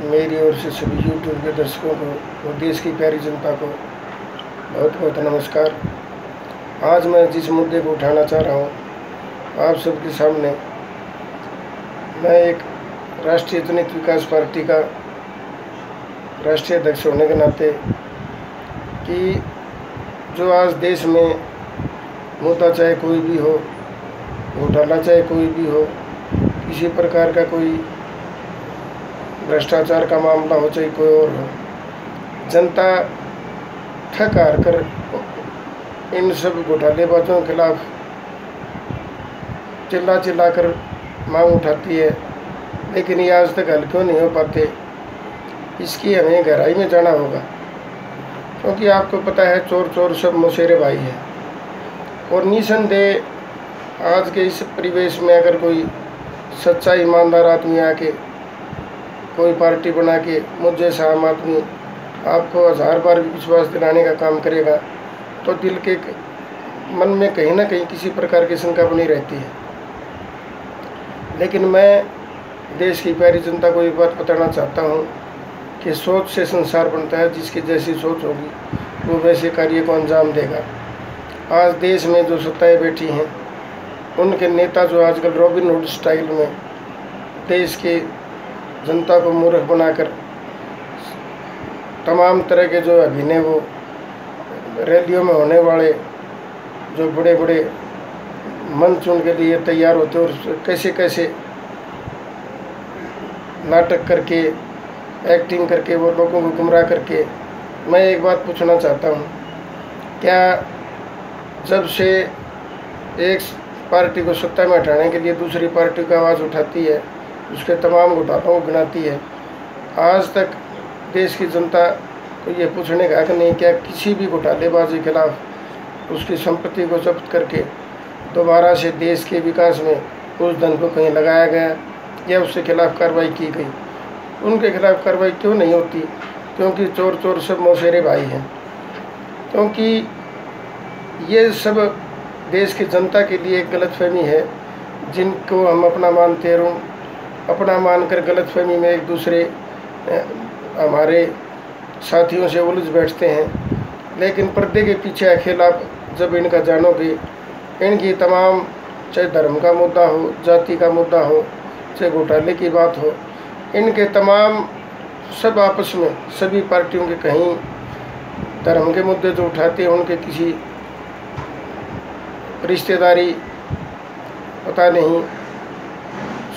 मेरी ओर से सभी यूट्यूब के दर्शकों को और देश की प्यारी जनता को बहुत बहुत नमस्कार। आज मैं जिस मुद्दे को उठाना चाह रहा हूँ आप सबके सामने, मैं एक राष्ट्रीय जनहित विकास पार्टी का राष्ट्रीय अध्यक्ष होने के नाते कि जो आज देश में मुद्दा चाहे कोई भी हो, घोटाला चाहे कोई भी हो, किसी प्रकार का कोई भ्रष्टाचार का मामला हो चाहे कोई और हो, जनता थक हार कर इन सब घोटालेबाजों के खिलाफ चिल्ला चिल्ला कर मांग उठाती है, लेकिन ये आज तक हल क्यों नहीं हो पाते, इसकी हमें गहराई में जाना होगा। क्योंकि आपको पता है चोर चोर सब मौसेरे भाई है, और निसंदेह आज के इस परिवेश में अगर कोई सच्चा ईमानदार आदमी आके कोई पार्टी बना के मुझ जैसा आम आदमी आपको 1000 बार विश्वास दिलाने का काम करेगा तो दिल के मन में कहीं ना कहीं किसी प्रकार की शंका बनी रहती है। लेकिन मैं देश की प्यारी जनता को एक बात बताना चाहता हूँ कि सोच से संसार बनता है, जिसकी जैसी सोच होगी वो वैसे कार्य को अंजाम देगा। आज देश में जो सत्ताएं बैठी हैं उनके नेता जो आजकल रॉबिन हुड स्टाइल में देश के जनता को मूर्ख बनाकर तमाम तरह के जो अभिनय वो रैलियों में होने वाले जो बड़े बड़े मंच उनके लिए तैयार होते और कैसे कैसे नाटक करके एक्टिंग करके वो लोगों को गुमराह करके, मैं एक बात पूछना चाहता हूँ, क्या जब से एक पार्टी को सत्ता में हटाने के लिए दूसरी पार्टी का आवाज़ उठाती है, उसके तमाम घोटालों को गिनाती है, आज तक देश की जनता को ये पूछने का हक नहीं क्या किसी भी घोटालेबाजी के खिलाफ उसकी संपत्ति को जब्त करके दोबारा से देश के विकास में उस धन को कहीं लगाया गया या उसके खिलाफ कार्रवाई की गई। उनके खिलाफ कार्रवाई क्यों नहीं होती? क्योंकि चोर चोर सब मौसेरे भाई हैं। क्योंकि ये सब देश की जनता के लिए एक गलतफहमी है, जिनको हम अपना मानते रहूँ, अपना मानकर गलतफहमी में एक दूसरे हमारे साथियों से उलझ बैठते हैं। लेकिन पर्दे के पीछे अकेल आप जब इनका जानोगे, इनकी तमाम चाहे धर्म का मुद्दा हो, जाति का मुद्दा हो, चाहे घोटाले की बात हो, इनके तमाम सब आपस में सभी पार्टियों के कहीं धर्म के मुद्दे जो उठाते हैं उनके किसी रिश्तेदारी पता नहीं,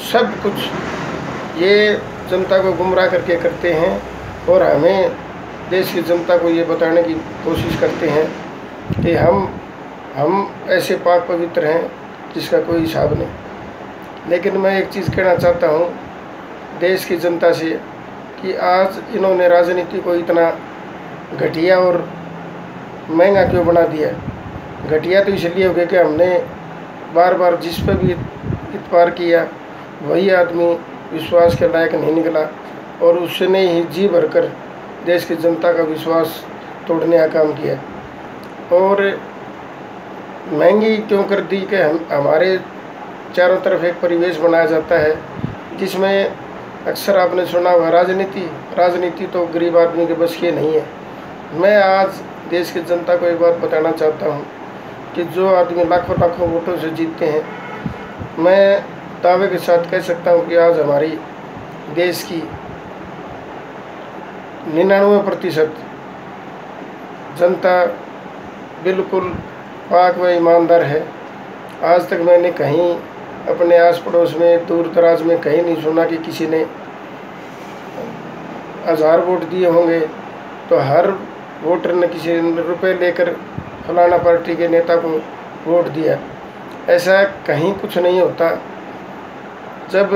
सब कुछ ये जनता को गुमराह करके करते हैं और हमें देश की जनता को ये बताने की कोशिश करते हैं कि हम ऐसे पाक पवित्र हैं जिसका कोई हिसाब नहीं। लेकिन मैं एक चीज़ कहना चाहता हूँ देश की जनता से कि आज इन्होंने राजनीति को इतना घटिया और महंगा क्यों बना दिया। घटिया तो इसलिए हो गया कि हमने बार बार जिस पर भी इतबार किया वही आदमी विश्वास के लायक नहीं निकला और उसने ही जी भरकर देश की जनता का विश्वास तोड़ने का काम किया। और महंगी क्यों कर दी कि हमारे चारों तरफ एक परिवेश बनाया जाता है जिसमें अक्सर आपने सुना हुआ राजनीति तो गरीब आदमी के बस की नहीं है। मैं आज देश की जनता को एक बात बताना चाहता हूँ कि जो आदमी लाखों लाखों वोटों से जीतते हैं, मैं दावे के साथ कह सकता हूँ कि आज हमारी देश की 99% जनता बिल्कुल पाक व ईमानदार है। आज तक मैंने कहीं अपने आस पड़ोस में दूर दराज में कहीं नहीं सुना कि किसी ने 1000 वोट दिए होंगे तो हर वोटर ने किसी रुपए लेकर फलाना पार्टी के नेता को वोट दिया। ऐसा कहीं कुछ नहीं होता। जब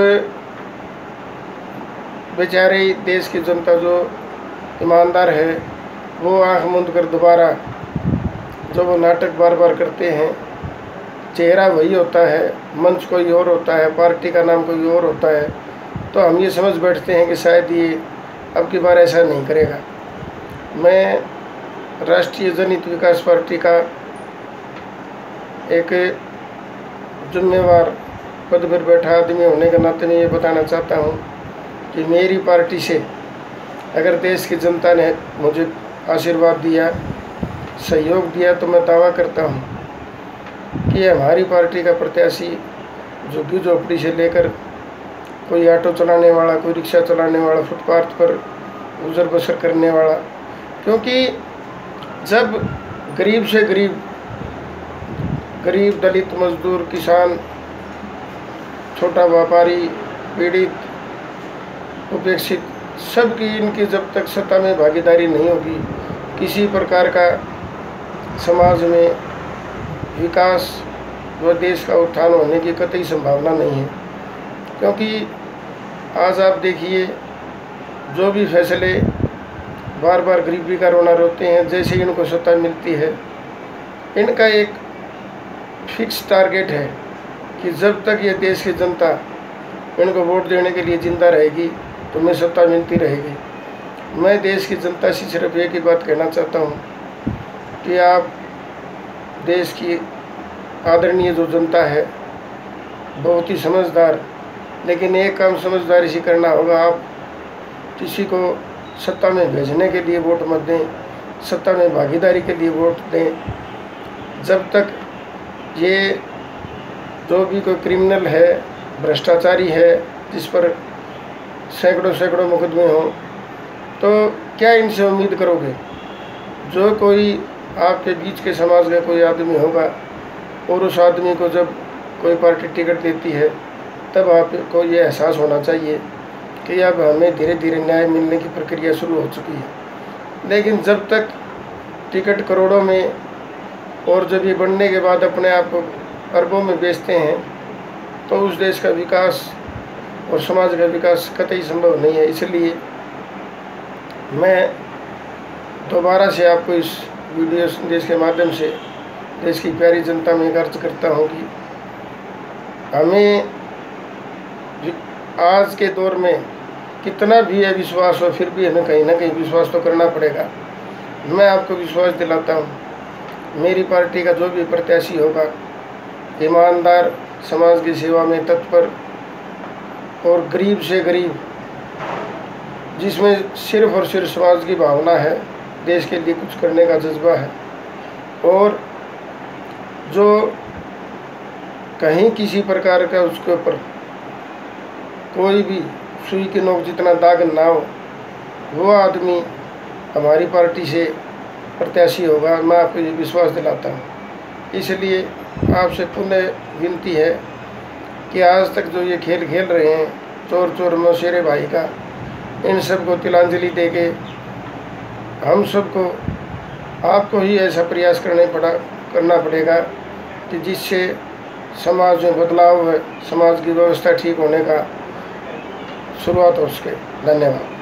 बेचारे देश की जनता जो ईमानदार है वो आंख मूंद कर दोबारा जो वो नाटक बार बार करते हैं, चेहरा वही होता है, मंच कोई और होता है, पार्टी का नाम कोई और होता है, तो हम ये समझ बैठते हैं कि शायद ये अब की बार ऐसा नहीं करेगा। मैं राष्ट्रीय जनहित विकास पार्टी का एक जिम्मेवार पद पर बैठा आदमी होने के नाते मैं ये बताना चाहता हूँ कि मेरी पार्टी से अगर देश की जनता ने मुझे आशीर्वाद दिया, सहयोग दिया, तो मैं दावा करता हूँ कि हमारी पार्टी का प्रत्याशी झुग्गी झोपड़ी से लेकर कोई ऑटो चलाने वाला, कोई रिक्शा चलाने वाला, फुटपाथ पर गुजर बसर करने वाला, क्योंकि जब गरीब से गरीब दलित, मजदूर, किसान, छोटा व्यापारी, पीड़ित, उपेक्षित, सबकी इनकी जब तक सत्ता में भागीदारी नहीं होगी, किसी प्रकार का समाज में विकास व देश का उत्थान होने की कतई संभावना नहीं है। क्योंकि आज आप देखिए, जो भी फैसले बार बार गरीबी का रोना रोते हैं, जैसे ही इनको सत्ता मिलती है, इनका एक फिक्स टारगेट है कि जब तक ये देश की जनता इनको वोट देने के लिए जिंदा रहेगी तो मैं सत्ता मिलती रहेगी। मैं देश की जनता से सिर्फ एक ही बात कहना चाहता हूँ कि आप देश की आदरणीय जो जनता है, बहुत ही समझदार, लेकिन एक काम समझदारी से करना होगा। आप किसी को सत्ता में भेजने के लिए वोट मत दें, सत्ता में भागीदारी के लिए वोट दें। जब तक ये जो भी कोई क्रिमिनल है, भ्रष्टाचारी है, जिस पर सैकड़ों मुकदमे हों, तो क्या इनसे उम्मीद करोगे? जो कोई आपके बीच के समाज का कोई आदमी होगा और उस आदमी को जब कोई पार्टी टिकट देती है, तब आपको ये एहसास होना चाहिए कि अब हमें धीरे धीरे न्याय मिलने की प्रक्रिया शुरू हो चुकी है। लेकिन जब तक टिकट करोड़ों में और जब ये बनने के बाद अपने आप को अरबों में बेचते हैं, तो उस देश का विकास और समाज का विकास कतई संभव नहीं है। इसलिए मैं दोबारा से आपको इस वीडियो संदेश के माध्यम से देश की प्यारी जनता में अर्ज करता हूँ कि हमें आज के दौर में कितना भी अविश्वास हो, फिर भी हमें कहीं ना कहीं विश्वास तो करना पड़ेगा। मैं आपको विश्वास दिलाता हूँ, मेरी पार्टी का जो भी प्रत्याशी होगा, ईमानदार, समाज की सेवा में तत्पर और गरीब से गरीब, जिसमें सिर्फ और सिर्फ समाज की भावना है, देश के लिए कुछ करने का जज्बा है, और जो कहीं किसी प्रकार का उसके ऊपर कोई भी सुई की नोक जितना दाग ना हो, वो आदमी हमारी पार्टी से प्रत्याशी होगा। मैं आपको ये विश्वास दिलाता हूँ। इसलिए आपसे पुनः विनती है कि आज तक जो ये खेल खेल रहे हैं, चोर चोर मौसेरे भाई का, इन सब को तिलांजलि देके हम सबको, आपको ही ऐसा प्रयास करना पड़ेगा कि जिससे समाज में बदलाव है, समाज की व्यवस्था ठीक होने का शुरुआत हो सके। धन्यवाद।